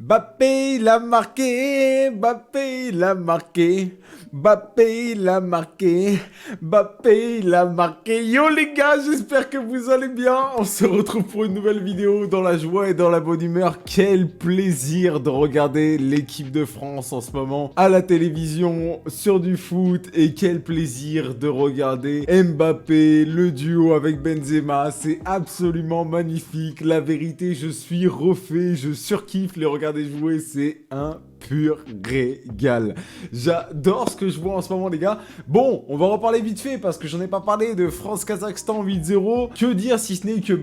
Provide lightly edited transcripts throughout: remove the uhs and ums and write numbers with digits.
Mbappé, il a marqué, Mbappé, il a marqué, Mbappé, il a marqué, Mbappé, il a marqué. Yo les gars, j'espère que vous allez bien. On se retrouve pour une nouvelle vidéo dans la joie et dans la bonne humeur. Quel plaisir de regarder l'équipe de France en ce moment à la télévision sur du foot. Et quel plaisir de regarder Mbappé, le duo avec Benzema. C'est absolument magnifique. La vérité, je suis refait, je surkiffe les regarder jouer, c'est un pur régal. J'adore ce que je vois en ce moment les gars. Bon, on va en reparler vite fait parce que j'en ai pas parlé de France-Kazakhstan 8-0. Que dire si ce n'est que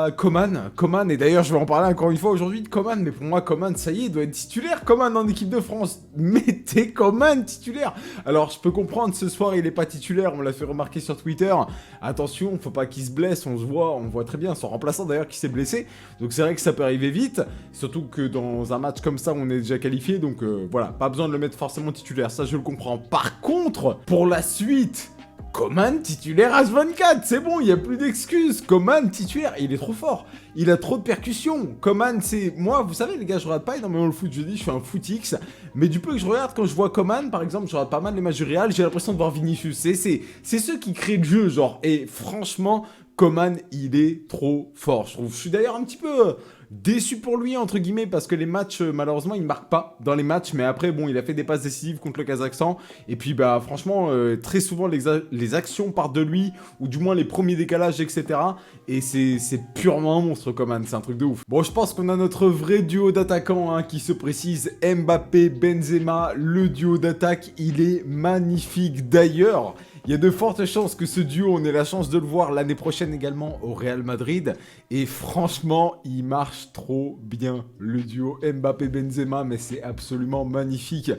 Coman, et d'ailleurs je vais en parler encore une fois aujourd'hui de Coman, mais pour moi Coman, ça y est, il doit être titulaire. Coman en équipe de France, mettez Coman titulaire. Alors je peux comprendre, ce soir il est pas titulaire, on me l'a fait remarquer sur Twitter. Attention, faut pas qu'il se blesse, on voit très bien son remplaçant d'ailleurs qui s'est blessé. Donc c'est vrai que ça peut arriver vite, surtout que dans un match comme ça on est déjà qualifié, donc voilà, pas besoin de le mettre forcément titulaire, ça je le comprends. Par contre, pour la suite, Coman titulaire H24, c'est bon, il n'y a plus d'excuses. Coman titulaire, il est trop fort, il a trop de percussions. Coman, c'est... Moi, vous savez les gars, je regarde pas énormément le foot, je dis, je suis un footix, mais du peu que je regarde, quand je vois Coman, par exemple, je regarde pas mal les matchs du Real, j'ai l'impression de voir Vinicius, c'est ceux qui créent le jeu, genre, et franchement... Coman, il est trop fort, je trouve. Je suis d'ailleurs un petit peu déçu pour lui, entre guillemets, parce que les matchs, malheureusement, il ne marque pas dans les matchs. Mais après, bon, il a fait des passes décisives contre le Kazakhstan. Et puis, bah, franchement, très souvent, les actions partent de lui, ou du moins les premiers décalages, etc. Et c'est purement un monstre, Coman. C'est un truc de ouf. Bon, je pense qu'on a notre vrai duo d'attaquants hein, qui se précise. Mbappé, Benzema, le duo d'attaque, il est magnifique. D'ailleurs... il y a de fortes chances que ce duo, on ait la chance de le voir l'année prochaine également au Real Madrid. Et franchement, il marche trop bien, le duo Mbappé-Benzema, mais c'est absolument magnifique.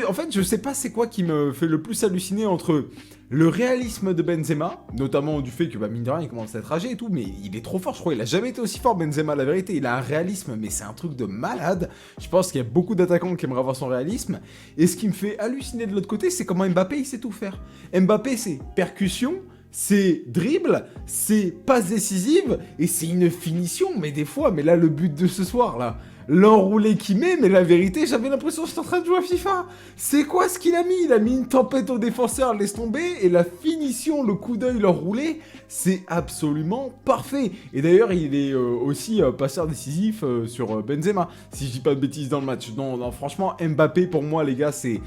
En fait, je sais pas c'est quoi qui me fait le plus halluciner entre le réalisme de Benzema, notamment du fait que, bah, mine de rien, il commence à être âgé et tout, mais il est trop fort, je crois. Il a jamais été aussi fort, Benzema, la vérité. Il a un réalisme, mais c'est un truc de malade. Je pense qu'il y a beaucoup d'attaquants qui aimeraient avoir son réalisme. Et ce qui me fait halluciner de l'autre côté, c'est comment Mbappé, il sait tout faire. Mbappé, c'est percussion, c'est dribble, c'est passe décisive, et c'est une finition, mais des fois, mais là, le but de ce soir, là, l'enroulé qu'il met, mais la vérité, j'avais l'impression que j'étais en train de jouer à FIFA. C'est quoi ce qu'il a mis? Il a mis une tempête au défenseur, laisse tomber, et la finition, le coup d'œil, l'enroulé, c'est absolument parfait. Et d'ailleurs, il est aussi passeur décisif sur Benzema, si je dis pas de bêtises dans le match. Non, franchement, Mbappé, pour moi, les gars, c'est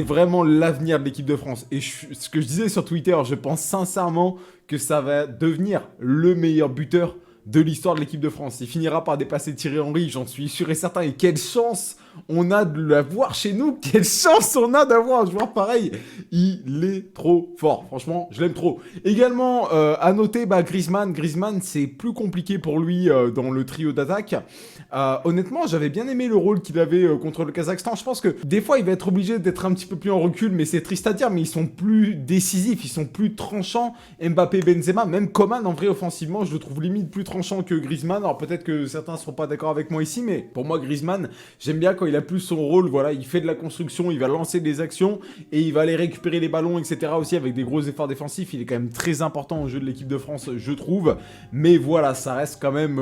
vraiment l'avenir de l'équipe de France. Et ce que je disais sur Twitter, je pense sincèrement que ça va devenir le meilleur buteur de l'histoire de l'équipe de France. Il finira par dépasser Thierry Henry, j'en suis sûr et certain. Et quelle chance on a de l'avoir chez nous. Quelle chance on a d'avoir un joueur pareil. Il est trop fort. Franchement, je l'aime trop. Également, à noter, bah, Griezmann. Griezmann, c'est plus compliqué pour lui dans le trio d'attaque. Honnêtement, j'avais bien aimé le rôle qu'il avait contre le Kazakhstan. Je pense que des fois, il va être obligé d'être un petit peu plus en recul, mais c'est triste à dire, mais ils sont plus décisifs, ils sont plus tranchants. Mbappé, Benzema, même Coman, en vrai, offensivement, je le trouve limite plus tranchant que Griezmann. Alors peut-être que certains ne seront pas d'accord avec moi ici, mais pour moi, Griezmann, j'aime bien quand il a plus son rôle, voilà, il fait de la construction, il va lancer des actions et il va aller récupérer les ballons, etc. aussi avec des gros efforts défensifs. Il est quand même très important au jeu de l'équipe de France, je trouve. Mais voilà, ça reste quand même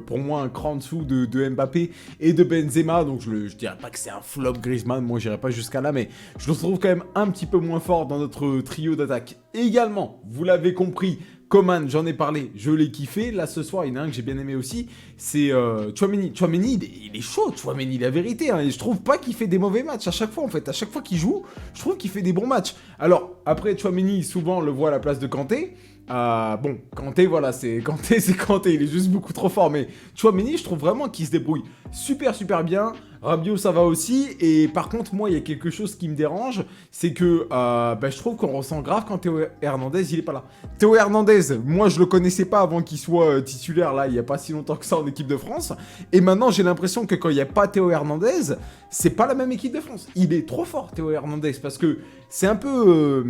pour moi un cran en dessous de Mbappé et de Benzema. Donc je dirais pas que c'est un flop Griezmann, moi j'irai pas jusqu'à là, mais je le trouve quand même un petit peu moins fort dans notre trio d'attaque. Également, vous l'avez compris, Coman, j'en ai parlé, je l'ai kiffé. Là, ce soir, il y en a un que j'ai bien aimé aussi, c'est Tchouaméni. Tchouaméni, il est chaud, Tchouaméni, la vérité. Hein, et je trouve pas qu'il fait des mauvais matchs à chaque fois, en fait. À chaque fois qu'il joue, je trouve qu'il fait des bons matchs. Alors, après, Tchouaméni, souvent, on le voit à la place de Kanté. Bon, Kanté, voilà, c'est Kanté, il est juste beaucoup trop fort. Mais Tchouaméni, je trouve vraiment qu'il se débrouille super bien. Rabiot, ça va aussi. Et par contre, moi, il y a quelque chose qui me dérange, c'est que je trouve qu'on ressent grave quand Théo Hernandez, il est pas là. Théo Hernandez, moi, je le connaissais pas avant qu'il soit titulaire, là, il y a pas si longtemps que ça en équipe de France. Et maintenant, j'ai l'impression que quand il y a pas Théo Hernandez, c'est pas la même équipe de France. Il est trop fort, Théo Hernandez, parce que c'est un peu...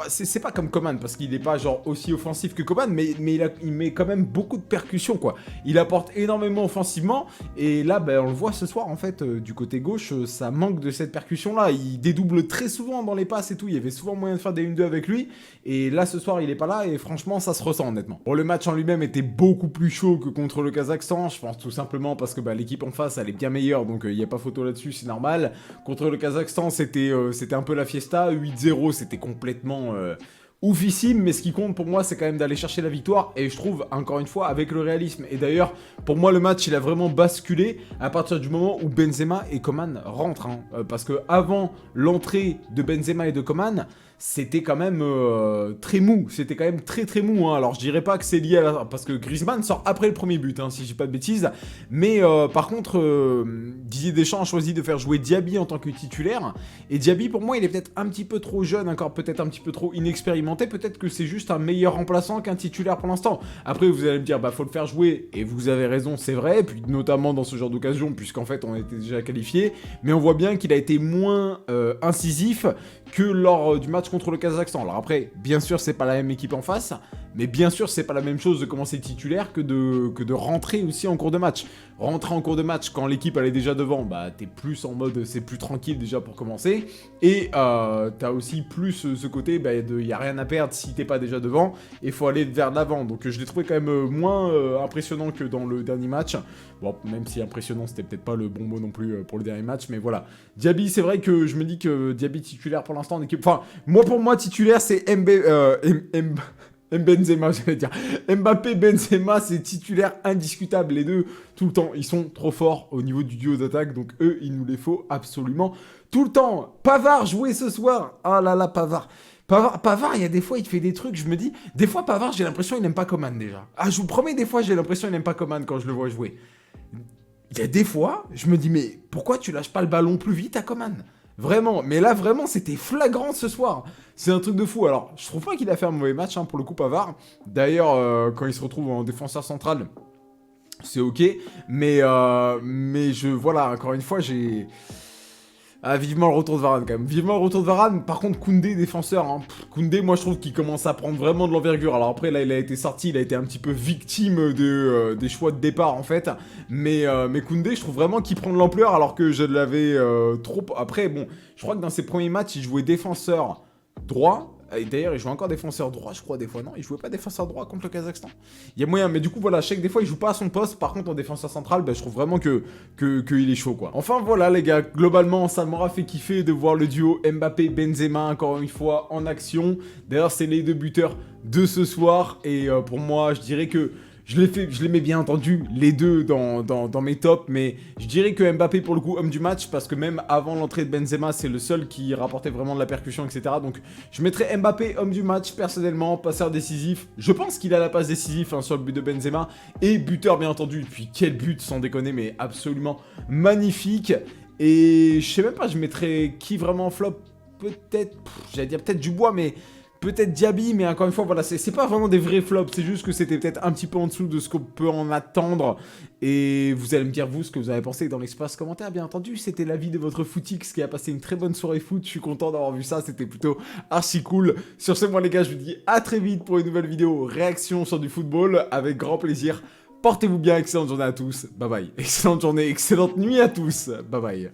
c'est pas comme Coman, parce qu'il est pas genre aussi offensif que Coman, mais il met quand même beaucoup de percussions, quoi. Il apporte énormément offensivement, et là, on le voit ce soir, en fait, du côté gauche, ça manque de cette percussion-là. Il dédouble très souvent dans les passes et tout. Il y avait souvent moyen de faire des 1-2 avec lui. Et là, ce soir, il est pas là. Et franchement, ça se ressent, honnêtement. Bon, le match en lui-même était beaucoup plus chaud que contre le Kazakhstan. Je pense tout simplement parce que l'équipe en face, elle est bien meilleure. Donc, il n'y a pas photo là-dessus, c'est normal. Contre le Kazakhstan, c'était un peu la fiesta. 8-0, c'était complètement... oufissime, mais ce qui compte pour moi, c'est quand même d'aller chercher la victoire, et je trouve, encore une fois, avec le réalisme. Et d'ailleurs, pour moi, le match, il a vraiment basculé à partir du moment où Benzema et Coman rentrent, hein. Parce que avant l'entrée de Benzema et de Coman, c'était quand même très mou, c'était quand même très très mou, hein. Alors je dirais pas que c'est lié à la... parce que Griezmann sort après le premier but, hein, si j'ai pas de bêtises, mais par contre, Didier Deschamps a choisi de faire jouer Diaby en tant que titulaire, et Diaby pour moi il est peut-être un petit peu trop jeune, encore peut-être un petit peu trop inexpérimenté, peut-être que c'est juste un meilleur remplaçant qu'un titulaire pour l'instant. Après vous allez me dire, faut le faire jouer, et vous avez raison, c'est vrai, puis notamment dans ce genre d'occasion, puisqu'en fait on était déjà qualifié, mais on voit bien qu'il a été moins incisif que lors du match contre le Kazakhstan. Alors après, bien sûr, c'est pas la même équipe en face, mais bien sûr, c'est pas la même chose de commencer titulaire que de rentrer aussi en cours de match. Rentrer en cours de match quand l'équipe elle est déjà devant, t'es plus en mode c'est plus tranquille déjà pour commencer, et t'as aussi plus ce côté y a rien à perdre si t'es pas déjà devant, et faut aller vers l'avant. Donc je l'ai trouvé quand même moins impressionnant que dans le dernier match. Bon, même si impressionnant, c'était peut-être pas le bon mot non plus pour le dernier match, mais voilà. Diaby, c'est vrai que je me dis que Diaby titulaire pour l'instant en équipe... Enfin, pour moi, titulaire, c'est Benzema, j'allais dire. Mbappé, Benzema, c'est titulaire indiscutable. Les deux, tout le temps, ils sont trop forts au niveau du duo d'attaque, donc eux, il nous les faut absolument tout le temps. Pavard, joué ce soir. Ah là là, Pavard. Pavard, il y a des fois, il te fait des trucs, je me dis... Des fois, Pavard, j'ai l'impression qu'il n'aime pas Coman, déjà. Ah, je vous promets, des fois, j'ai l'impression qu'il n'aime pas Coman quand je le vois jouer. Il y a des fois, je me dis, mais pourquoi tu lâches pas le ballon plus vite à Coman ? Vraiment, mais là, vraiment, c'était flagrant ce soir. C'est un truc de fou. Alors, je trouve pas qu'il a fait un mauvais match, hein, pour le coup, Pavard. D'ailleurs, quand il se retrouve en défenseur central, c'est ok. Mais voilà, encore une fois, j'ai... Ah, vivement le retour de Varane, quand même. Vivement le retour de Varane. Par contre, Koundé, défenseur. Hein. Koundé, moi, je trouve qu'il commence à prendre vraiment de l'envergure. Alors après, là, il a été sorti. Il a été un petit peu victime des choix de départ, en fait. Mais Koundé, je trouve vraiment qu'il prend de l'ampleur, alors que je l'avais trop... Après, bon, je crois que dans ses premiers matchs, il jouait défenseur droit. Et d'ailleurs, il joue encore défenseur droit, je crois, des fois. Non, il jouait pas défenseur droit contre le Kazakhstan. Il y a moyen, mais du coup, voilà, je sais que des fois, il joue pas à son poste. Par contre, en défenseur central, je trouve vraiment qu'il est chaud, quoi. Enfin, voilà, les gars, globalement, ça m'aura fait kiffer de voir le duo Mbappé-Benzema, encore une fois, en action. D'ailleurs, c'est les deux buteurs de ce soir. Et pour moi, je dirais que... Je les mets bien entendu, les deux dans mes tops, mais je dirais que Mbappé, pour le coup, homme du match, parce que même avant l'entrée de Benzema, c'est le seul qui rapportait vraiment de la percussion, etc. Donc, je mettrais Mbappé, homme du match, personnellement, passeur décisif. Je pense qu'il a la passe décisive, hein, sur le but de Benzema, et buteur, bien entendu. Et puis, quel but, sans déconner, mais absolument magnifique. Et je sais même pas, je mettrais qui vraiment en flop? Peut-être, j'allais dire peut-être Dubois, mais... Peut-être Diaby, mais encore une fois, voilà, c'est pas vraiment des vrais flops, c'est juste que c'était peut-être un petit peu en dessous de ce qu'on peut en attendre. Et vous allez me dire, vous, ce que vous avez pensé dans l'espace commentaire, bien entendu. C'était l'avis de votre footix qui a passé une très bonne soirée foot. Je suis content d'avoir vu ça, c'était plutôt archi cool. Sur ce, moi les gars, je vous dis à très vite pour une nouvelle vidéo réaction sur du football, avec grand plaisir. Portez-vous bien, excellente journée à tous, bye bye. Excellente journée, excellente nuit à tous, bye bye.